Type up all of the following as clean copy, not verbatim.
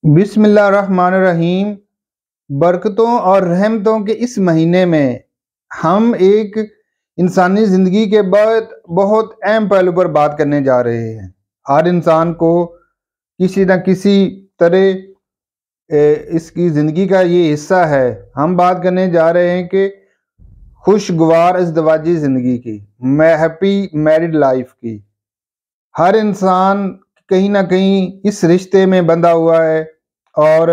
बिस्मिल्लाहिर्रहमानिर्रहीम। बरकतों और रहमतों के इस महीने में हम एक इंसानी ज़िंदगी के बहुत अहम पहलू पर बात करने जा रहे हैं। हर इंसान को किसी न किसी तरह इसकी ज़िंदगी का ये हिस्सा है। हम बात करने जा रहे हैं कि खुशगवार इज़्दिवाजी ज़िंदगी की, हैप्पी मैरिड लाइफ की। हर इंसान कहीं ना कहीं इस रिश्ते में बंधा हुआ है और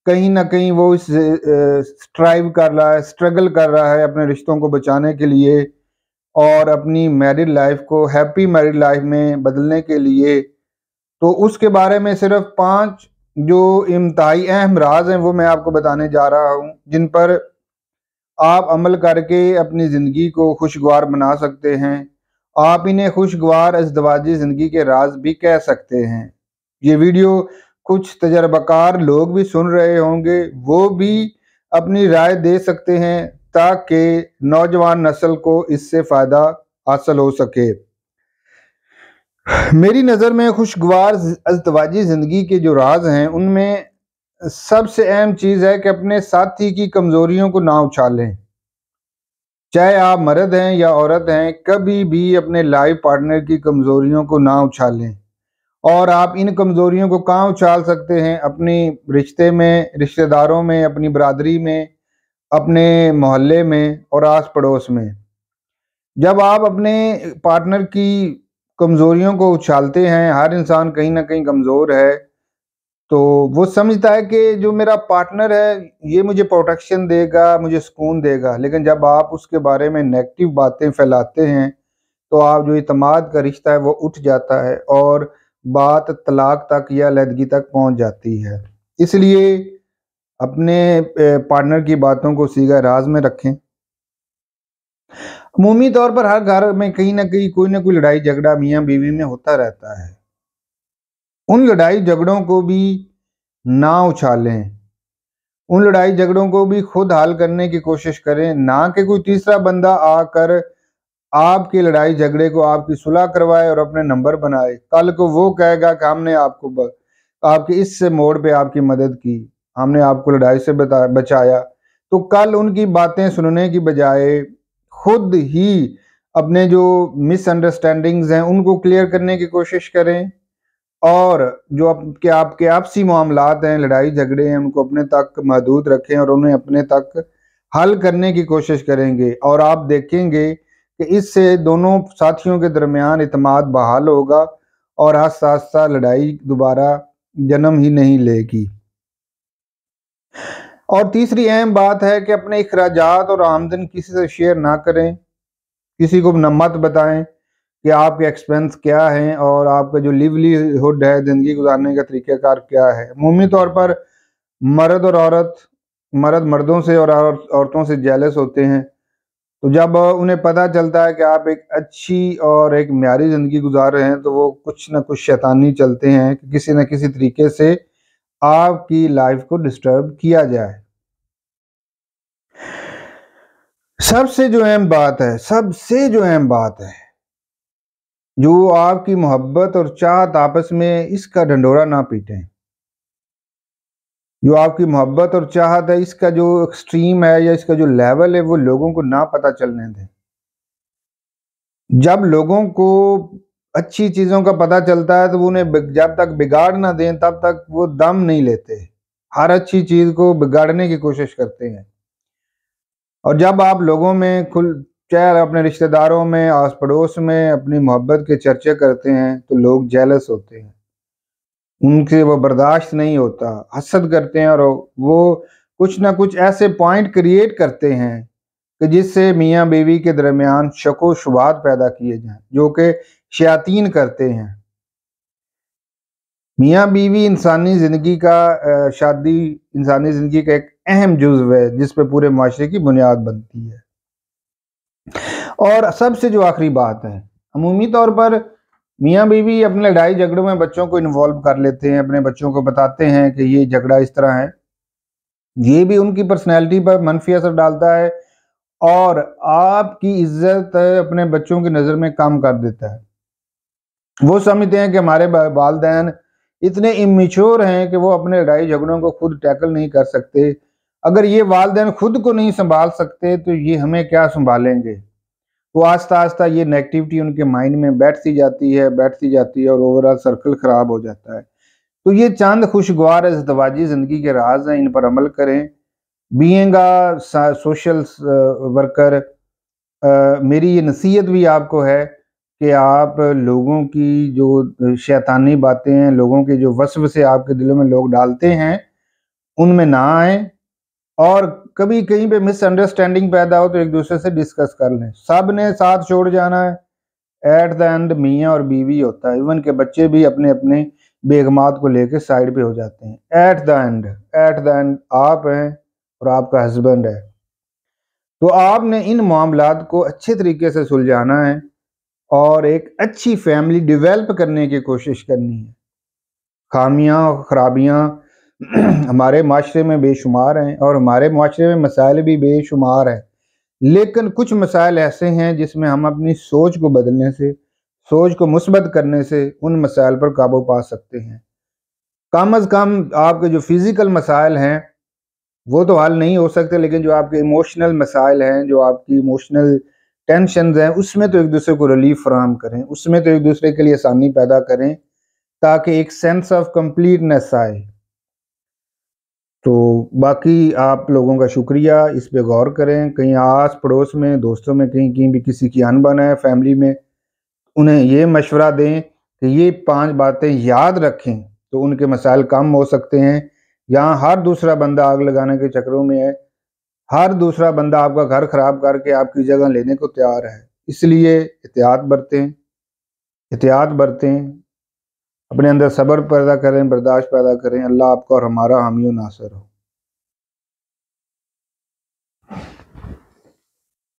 कहीं ना कहीं वो इस स्ट्राइव कर रहा है, स्ट्रगल कर रहा है अपने रिश्तों को बचाने के लिए और अपनी मैरिड लाइफ को हैप्पी मैरिड लाइफ में बदलने के लिए। तो उसके बारे में सिर्फ 5 जो इंतहाई अहम राज हैं वो मैं आपको बताने जा रहा हूँ, जिन पर आप अमल करके अपनी ज़िंदगी को खुशगवार बना सकते हैं। आप इन्हें खुशगवार इज़्दिवाजी ज़िंदगी के राज भी कह सकते हैं। ये वीडियो कुछ तजर्बाकार लोग भी सुन रहे होंगे, वो भी अपनी राय दे सकते हैं ताकि नौजवान नस्ल को इससे फ़ायदा हासिल हो सके। मेरी नज़र में खुशगवार इज़्दिवाजी ज़िंदगी के जो राज हैं उनमें सबसे अहम चीज़ है कि अपने साथी की कमज़ोरियों को ना उछालें। चाहे आप मर्द हैं या औरत हैं, कभी भी अपने लाइफ पार्टनर की कमज़ोरियों को ना उछालें। और आप इन कमज़ोरियों को कहाँ उछाल सकते हैं? अपनी रिश्ते में, रिश्तेदारों में, अपनी बरादरी में, अपने मोहल्ले में और आस पड़ोस में। जब आप अपने पार्टनर की कमज़ोरियों को उछालते हैं, हर इंसान कहीं ना कहीं कमज़ोर है, तो वो समझता है कि जो मेरा पार्टनर है ये मुझे प्रोटेक्शन देगा, मुझे सुकून देगा। लेकिन जब आप उसके बारे में नेगेटिव बातें फैलाते हैं तो आप जो इत्मीनान का रिश्ता है वो उठ जाता है और बात तलाक तक या अलहदगी तक पहुंच जाती है। इसलिए अपने पार्टनर की बातों को सीधा राज में रखें। अमूमी तौर पर हर घर में कहीं ना कहीं कोई ना कोई लड़ाई झगड़ा मियाँ बीवी में होता रहता है। उन लड़ाई झगड़ों को भी ना उछालें, उन लड़ाई झगड़ों को भी खुद हल करने की कोशिश करें, ना कि कोई तीसरा बंदा आकर आपकी लड़ाई झगड़े को आपकी सुलह करवाए और अपने नंबर बनाए। कल को वो कहेगा कि हमने आपके इस मोड़ पे आपकी मदद की, हमने आपको लड़ाई से बचाया। तो कल उनकी बातें सुनने की बजाय खुद ही अपने जो मिसअंडरस्टैंडिंग्स हैं उनको क्लियर करने की कोशिश करें और जो आपके आपसी मामलात हैं, लड़ाई झगड़े हैं, उनको अपने तक महदूद रखें और उन्हें अपने तक हल करने की कोशिश करेंगे। और आप देखेंगे कि इससे दोनों साथियों के दरमियान इत्मीनान बहाल होगा और आस्ता आस्ता लड़ाई दोबारा जन्म ही नहीं लेगी। और तीसरी अहम बात है कि अपने अखराजात और आमदन किसी से शेयर ना करें, किसी को मत बताएं कि आपके एक्सपेंस क्या हैं और आपका जो लिवलीहुड है, ज़िंदगी गुजारने का तरीक़ाकार क्या है। अमूमी तौर पर मर्द मर्दों से और औरतों से जेलस होते हैं। तो जब उन्हें पता चलता है कि आप एक अच्छी और एक म्यारी ज़िंदगी गुजार रहे हैं तो वो कुछ ना कुछ शैतानी चलते हैं कि किसी न किसी तरीके से आपकी लाइफ को डिस्टर्ब किया जाए। सबसे जो अहम बात है, जो आपकी मोहब्बत और चाहत आपस में, इसका ढंढोरा ना पीटें। जो आपकी मोहब्बत और चाहत है इसका जो एक्सट्रीम है या इसका जो लेवल है वो लोगों को ना पता चलने दें। जब लोगों को अच्छी चीज़ों का पता चलता है तो वो उन्हें जब तक बिगाड़ ना दें तब तक वो दम नहीं लेते। हर अच्छी चीज़ को बिगाड़ने की कोशिश करते हैं। और जब आप लोगों में चाहे अपने रिश्तेदारों में, आस पड़ोस में अपनी मोहब्बत के चर्चे करते हैं तो लोग जेलस होते हैं, उनसे वो बर्दाश्त नहीं होता, हसद करते हैं और वो कुछ ना कुछ ऐसे पॉइंट क्रिएट करते हैं कि जिससे मियाँ बीवी के दरमियान शक व शुबहात पैदा किए जाएं, जो कि शयातीन करते हैं। मियाँ बीवी इंसानी ज़िंदगी का एक अहम जुज़्व है जिस पे पूरे माशरे की बुनियाद बनती है। और सबसे जो आखिरी बात है, अमूमी तौर पर मियाँ बीवी अपने लड़ाई झगड़ों में बच्चों को इन्वॉल्व कर लेते हैं, अपने बच्चों को बताते हैं कि ये झगड़ा इस तरह है। ये भी उनकी पर्सनैलिटी पर मनफी असर डालता है और आपकी इज्जत अपने बच्चों की नज़र में कम कर देता है। वो समझते हैं कि हमारे वालिदैन اتنے امیچور ہیں کہ وہ اپنے لڑائی جھگڑوں کو خود ٹیکل نہیں کر سکتے۔ اگر یہ والدین خود کو نہیں سنبھال سکتے تو یہ ہمیں کیا سنبھالیں گے؟ تو آہستہ آہستہ یہ نیگیٹیوٹی ان کے مائنڈ میں بیٹھتی جاتی ہے اور اوورآل سرکل خراب ہو جاتا ہے۔ تو یہ چند خوشگوار ازدواجی زندگی کے راز ہیں، ان پر عمل کریں۔ بینگ اے سوشل ورکر، میری یہ نصیحت بھی آپ کو ہے کہ آپ لوگوں کی جو شیطانی باتیں ہیں، لوگوں کے جو وسوسے آپ کے دلوں میں لوگ ڈالتے ہیں، ان میں نہ آئیں، اور کبھی کہیں پہ مس انڈرسٹینڈنگ پیدا ہو تو ایک دوسرے سے ڈسکس کر لیں۔ سب نے ساتھ چھوڑ جانا ہے، ایٹ دا اینڈ میاں اور بیوی ہوتا ہے، ایون کہ بچے بھی اپنے اپنے بیگمات کو لے کے سائڈ پہ ہو جاتے ہیں۔ ایٹ دا اینڈ آپ ہیں اور آپ کا ہسبینڈ ہے، تو آپ نے ان معاملات کو اچھے طریقے سے سلجھانا ہے اور ایک اچھی فیملی ڈیولپ کرنے کی کوشش کرنی ہے۔ خامیاں اور خرابیاں ہمارے معاشرے میں بے شمار ہیں، اور ہمارے معاشرے میں مسائل بھی بے شمار ہیں، لیکن کچھ مسائل ایسے ہیں جس میں ہم اپنی سوچ کو بدلنے سے، سوچ کو مثبت کرنے سے ان مسائل پر قابو پا سکتے ہیں۔ کم از کم آپ کے جو فزیکل مسائل ہیں وہ تو حل نہیں ہو سکتے، لیکن جو آپ کے ایموشنل مسائل ہیں، جو آپ کی ایموشنل ٹینشنز ہیں، اس میں تو ایک دوسرے کو ریلیف فراہم کریں، اس میں تو ایک دوسرے کے لیے آسانی پیدا کریں تاکہ ایک سینس آف کمپلیٹنس آئے۔ تو باقی آپ لوگوں کا شکریہ، اس پہ غور کریں۔ کہیں آس پڑوس میں، دوستوں میں، کہیں بھی کسی کی انبن ہے فیملی میں، انہیں یہ مشورہ دیں کہ یہ 5 باتیں یاد رکھیں تو ان کے مسائل کم ہو سکتے ہیں۔ یہاں ہر دوسرا بندہ آگ لگانے کے چکروں میں ہے، ہر دوسرا بندہ آپ کا گھر خراب کر کے آپ کی جگہ لینے کو تیار ہے، اس لیے احتیاط برتیں، اپنے اندر صبر پیدا کریں، برداشت پیدا کریں۔ اللہ آپ کا اور ہمارا حامی و ناصر ہو۔